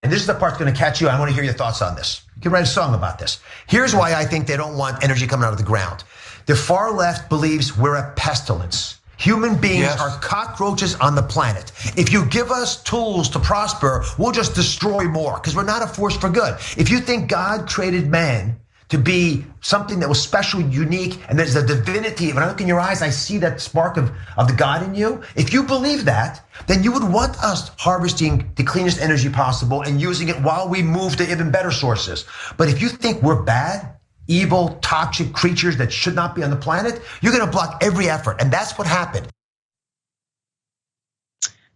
and this is the part that's gonna catch you. I wanna hear your thoughts on this. You can write a song about this. Here's why I think they don't want energy coming out of the ground. The far left believes we're a pestilence. Human beings are cockroaches on the planet. If you give us tools to prosper, we'll just destroy more because we're not a force for good. If you think God created man to be something that was special, unique, and there's a divinity, when I look in your eyes, I see that spark of the God in you. If you believe that, then you would want us harvesting the cleanest energy possible and using it while we move to even better sources. But if you think we're bad, evil, toxic creatures that should not be on the planet, you're gonna block every effort, and that's what happened.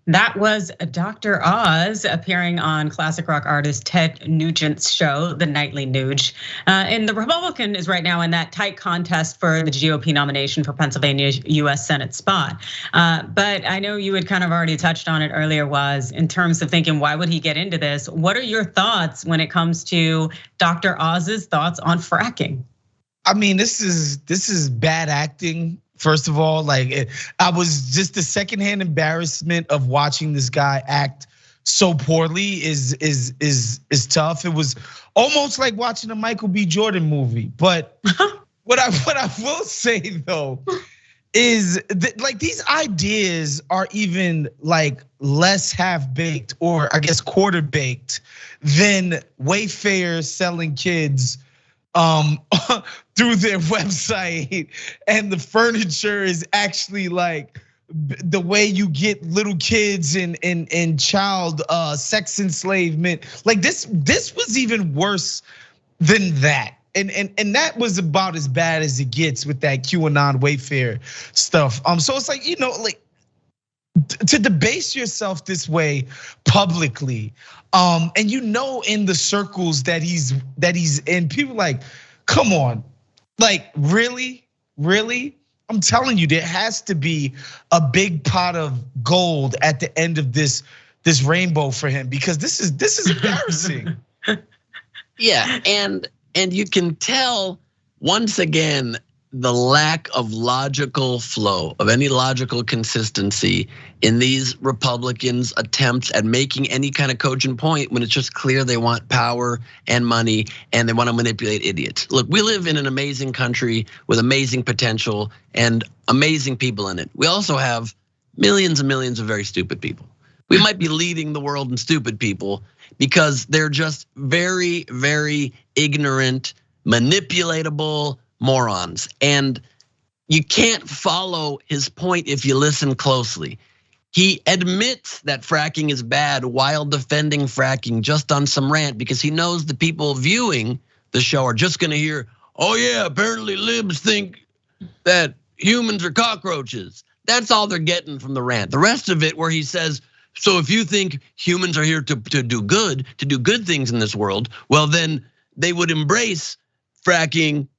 That was Dr. Oz appearing on classic rock artist Ted Nugent's show, The Nightly Nuge. And the Republican is right now in that tight contest for the GOP nomination for Pennsylvania's US Senate spot. But I know you had kind of already touched on it earlier, was in terms of thinking, why would he get into this? What are your thoughts when it comes to Dr. Oz's thoughts on fracking? I mean, this is bad acting. First of all, like I was just the secondhand embarrassment of watching this guy act so poorly is tough. It was almost like watching a Michael B. Jordan movie. But what I will say though is that like these ideas are even like less half-baked, or I guess quarter-baked, than Wayfair selling kids through their website, and the furniture is actually like the way you get little kids in child sex enslavement. Like this was even worse than that. And that was about as bad as it gets with that QAnon Wayfair stuff. So it's like, like to debase yourself this way publicly, and in the circles that he's in, people like, come on, like really? I'm telling you, there has to be a big pot of gold at the end of this rainbow for him, because this is embarrassing. Yeah, and you can tell once again the lack of logical flow, of any logical consistency in these Republicans' attempts at making any kind of cogent point when it's just clear they want power and money and they want to manipulate idiots. Look, we live in an amazing country with amazing potential and amazing people in it. We also have millions and millions of very stupid people. We might be leading the world in stupid people because they're just very, very ignorant, manipulatable morons. And you can't follow his point if you listen closely. He admits that fracking is bad while defending fracking just on some rant, because he knows the people viewing the show are just gonna hear, oh yeah, apparently libs think that humans are cockroaches. That's all they're getting from the rant. The rest of it, where he says, so if you think humans are here to do good things in this world, well then they would embrace fracking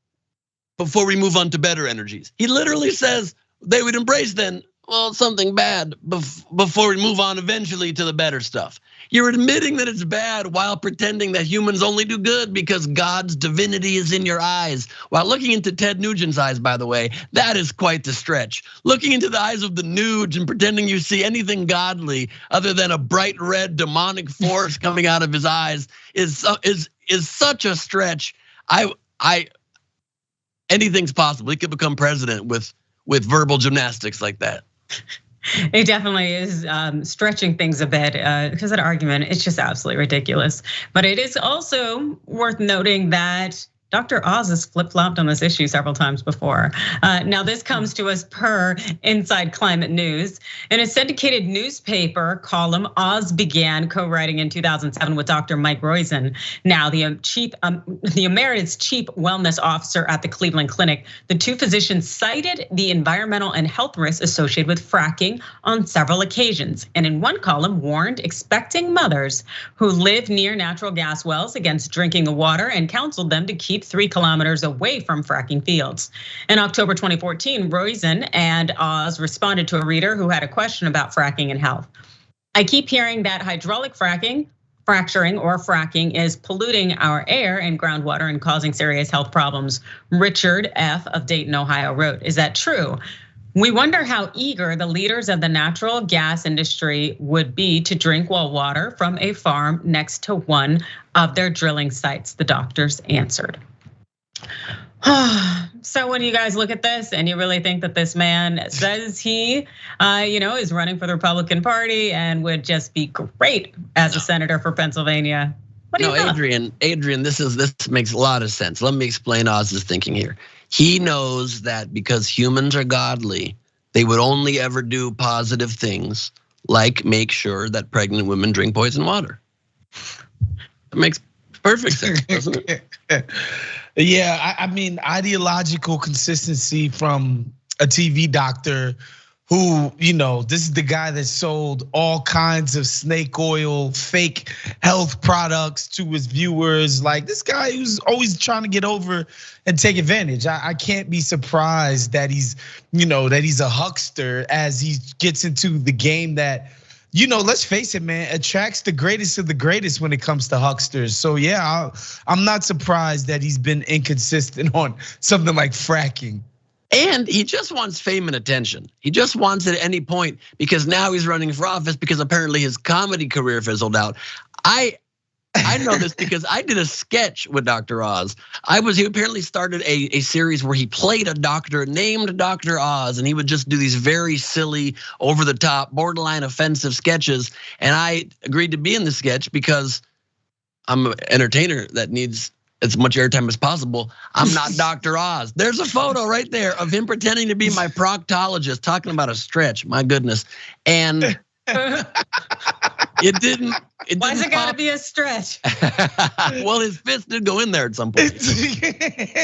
before we move on to better energies. He literally says they would embrace then, well, something bad before we move on eventually to the better stuff. You're admitting that it's bad while pretending that humans only do good because God's divinity is in your eyes. While looking into Ted Nugent's eyes, by the way, that is quite the stretch. Looking into the eyes of the Nuge and pretending you see anything godly other than a bright red demonic force coming out of his eyes is such a stretch. Anything's possible. He could become president with verbal gymnastics like that. It definitely is stretching things a bit, because that argument, it's just absolutely ridiculous. But it is also worth noting that Dr. Oz has flip-flopped on this issue several times before. Now this comes to us per Inside Climate News. In a syndicated newspaper column, Oz began co-writing in 2007 with Dr. Mike Roizen, now the emeritus chief wellness officer at the Cleveland Clinic. The two physicians cited the environmental and health risks associated with fracking on several occasions. And in one column warned expecting mothers who live near natural gas wells against drinking the water and counseled them to keep 3 kilometers away from fracking fields. In October 2014, Roizen and Oz responded to a reader who had a question about fracking and health. I keep hearing that hydraulic fracturing is polluting our air and groundwater and causing serious health problems. Richard F. of Dayton, Ohio wrote, is that true? We wonder how eager the leaders of the natural gas industry would be to drink well water from a farm next to one of their drilling sites, the doctors answered. So when you guys look at this and you really think that this man says he, is running for the Republican Party and would just be great as a senator for Pennsylvania. What do you know? Adrian, this makes a lot of sense. Let me explain Oz's thinking here. He knows that because humans are godly, they would only ever do positive things, like make sure that pregnant women drink poison water. It makes perfect sense, doesn't it? Yeah, I mean, ideological consistency from a TV doctor who, this is the guy that sold all kinds of snake oil, fake health products to his viewers. Like this guy who's always trying to get over and take advantage. I can't be surprised that he's a huckster as he gets into the game that, let's face it, man, attracts the greatest of the greatest when it comes to hucksters. So yeah, I'm not surprised that he's been inconsistent on something like fracking. And he just wants fame and attention. He just wants it at any point because now he's running for office because apparently his comedy career fizzled out. I know this because I did a sketch with Dr. Oz. He apparently started a series where he played a doctor named Dr. Oz, and he would just do these very silly, over the top, borderline offensive sketches. And I agreed to be in the sketch because I'm an entertainer that needs as much airtime as possible. I'm not Dr. Oz. There's a photo right there of him pretending to be my proctologist, talking about a stretch. My goodness. And it didn't. Why's it gotta be a stretch? Well, his fist did go in there at some point.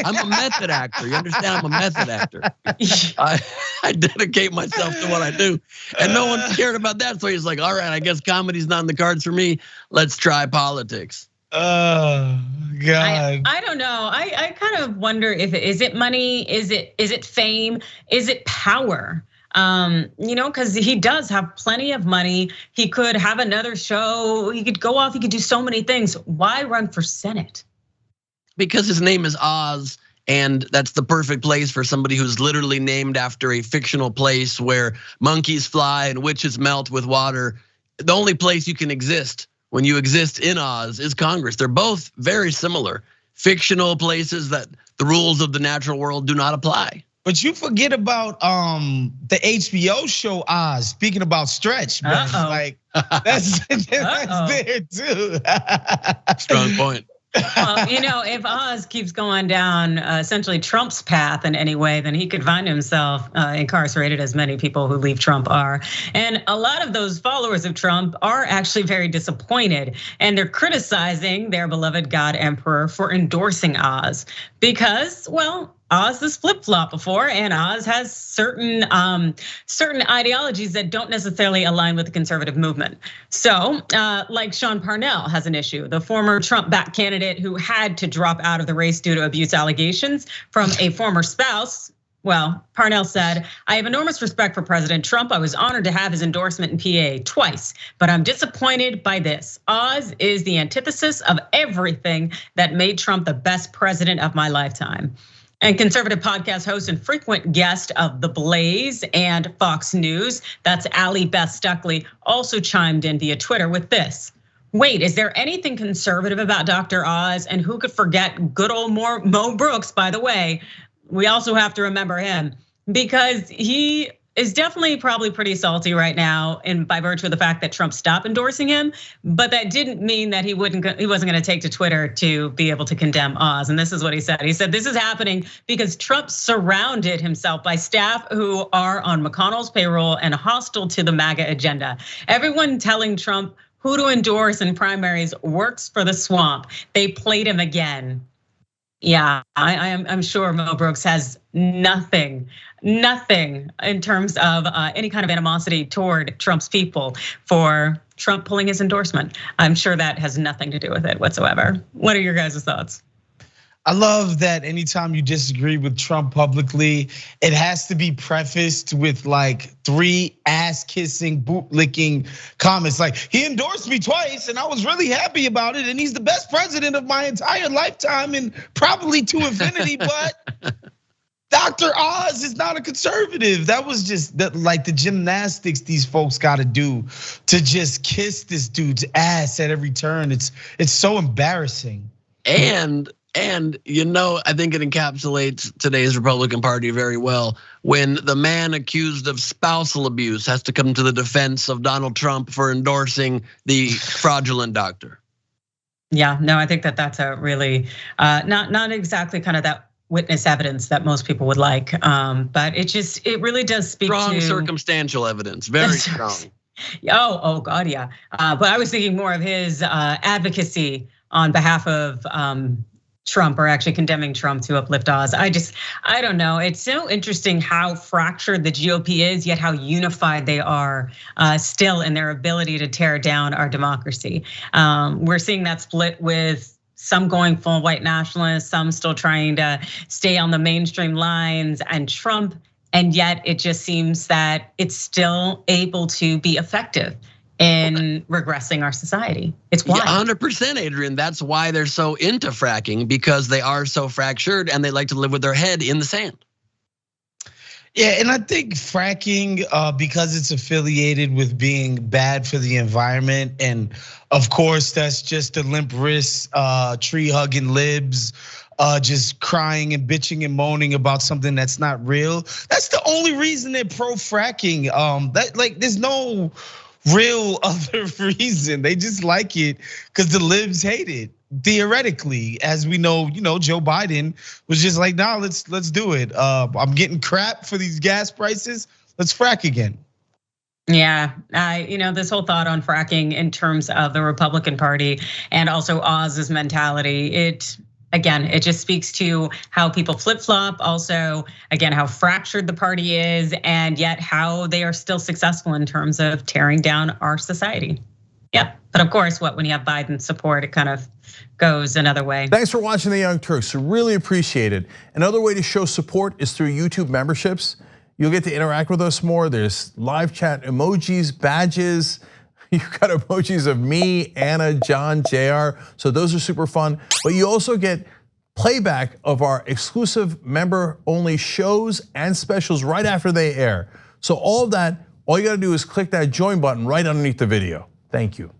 I'm a method actor. You understand? I'm a method actor. I dedicate myself to what I do, and no one cared about that. So he's like, "All right, I guess comedy's not in the cards for me. Let's try politics." Oh God! I don't know. I kind of wonder if is it money? Is it fame? Is it power? Because he does have plenty of money. He could have another show. He could go off. He could do so many things. Why run for Senate? Because his name is Oz, and that's the perfect place for somebody who's literally named after a fictional place where monkeys fly and witches melt with water. The only place you can exist when you exist in Oz is Congress. They're both very similar, fictional places that the rules of the natural world do not apply. But you forget about the HBO show Oz. Speaking about stretch, man, like that's there too. Strong point. Well, if Oz keeps going down essentially Trump's path in any way, then he could find himself incarcerated, as many people who leave Trump are. And a lot of those followers of Trump are actually very disappointed, and they're criticizing their beloved God Emperor for endorsing Oz because, well, Oz has flip-flopped before, and Oz has certain ideologies that don't necessarily align with the conservative movement. So, like Sean Parnell has an issue, the former Trump-backed candidate who had to drop out of the race due to abuse allegations from a former spouse. Well, Parnell said, "I have enormous respect for President Trump. I was honored to have his endorsement in PA twice, but I'm disappointed by this. Oz is the antithesis of everything that made Trump the best president of my lifetime." And conservative podcast host and frequent guest of The Blaze and Fox News, that's Allie Beth Stuckley, also chimed in via Twitter with this. Wait, is there anything conservative about Dr. Oz? And who could forget good old Mo Brooks, by the way? We also have to remember him because he is definitely probably pretty salty right now, and by virtue of the fact that Trump stopped endorsing him, but that didn't mean that he wasn't gonna take to Twitter to be able to condemn Oz. And this is what he said. He said, "This is happening because Trump surrounded himself by staff who are on McConnell's payroll and hostile to the MAGA agenda. Everyone telling Trump who to endorse in primaries works for the swamp. They played him again." Yeah, I'm sure Mo Brooks has nothing in terms of any kind of animosity toward Trump's people for Trump pulling his endorsement. I'm sure that has nothing to do with it whatsoever. What are your guys' thoughts? I love that anytime you disagree with Trump publicly, it has to be prefaced with like 3 ass-kissing, boot-licking comments. Like, he endorsed me twice and I was really happy about it. And he's the best president of my entire lifetime and probably to infinity, but Dr. Oz is not a conservative. That was just like the gymnastics these folks got to do to just kiss this dude's ass at every turn. It's so embarrassing. And I think it encapsulates today's Republican Party very well when the man accused of spousal abuse has to come to the defense of Donald Trump for endorsing the fraudulent doctor. Yeah, no, I think that's a really not exactly kind of that witness evidence that most people would like, but it really does speak strong to circumstantial evidence, very strong. Oh God, yeah. But I was thinking more of his advocacy on behalf of Trump, or actually condemning Trump to uplift Oz. I don't know. It's so interesting how fractured the GOP is, yet how unified they are still in their ability to tear down our democracy. We're seeing that split with some going full white nationalists, some still trying to stay on the mainstream lines, and Trump, and yet it just seems that it's still able to be effective in regressing our society. It's wild. 100%, Adrian. That's why they're so into fracking, because they are so fractured and they like to live with their head in the sand. Yeah, and I think fracking, because it's affiliated with being bad for the environment, and of course that's just a limp wrist, tree hugging libs, just crying and bitching and moaning about something that's not real. That's the only reason they're pro fracking. That like there's no real other reason. They just like it because the libs hate it. Theoretically, as we know, Joe Biden was just like, nah, let's do it. I'm getting crap for these gas prices. Let's frack again. Yeah, this whole thought on fracking in terms of the Republican Party and also Oz's mentality, it just speaks to how people flip-flop. Also, again, how fractured the party is, and yet how they are still successful in terms of tearing down our society. Yeah, but of course, when you have Biden's support, it kind of goes another way. Thanks for watching the Young Turks. Really appreciate it. Another way to show support is through YouTube memberships. You'll get to interact with us more. There's live chat emojis, badges. You've got emojis of me, Anna, John, JR. So those are super fun. But you also get playback of our exclusive member-only shows and specials right after they air. So all of that, all you gotta do is click that join button right underneath the video. Thank you.